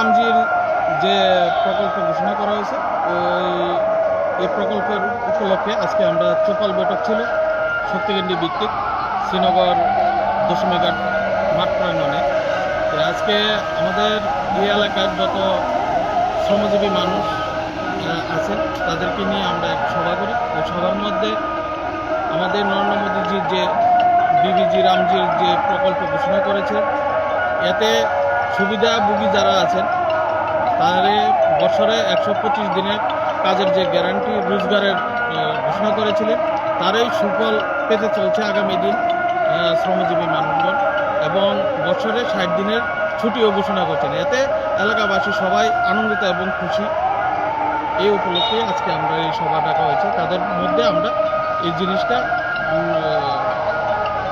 রামজির যে প্রকল্প ঘোষণা করা হয়েছে এই প্রকল্পের উপলক্ষে আজকে আমরা চোপাল বৈঠক ছিল শক্তিকেন্দ্রী ভিত্তিক শ্রীনগর দশমীঘাট মাঠ প্রাঙ্গণে। আজকে আমাদের এই এলাকার যত শ্রমজীবী মানুষ আছেন তাদেরকে নিয়ে আমরা এক সভা করি। ওই সভার মধ্যে আমাদের নরেন্দ্র মোদীজির যে বিবিজি রামজির যে প্রকল্প ঘোষণা করেছে, এতে সুবিধাভোগী যারা আছেন তাদের বছরে 125 দিনের কাজের যে গ্যারান্টি রোজগারের ঘোষণা করেছিলেন, তারই সুফল পেতে চলছে আগামী দিন শ্রমজীবী মানুষজন, এবং বছরে 60 দিনের ছুটিও ঘোষণা করছেন। এতে এলাকাবাসী সবাই আনন্দিত এবং খুশি। এই উপলক্ষে আজকে আমরা এই সভা ডাকা হয়েছে। তাদের মধ্যে আমরা এই জিনিসটা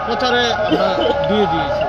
প্রচারে আমরা দিয়ে দিয়েছি।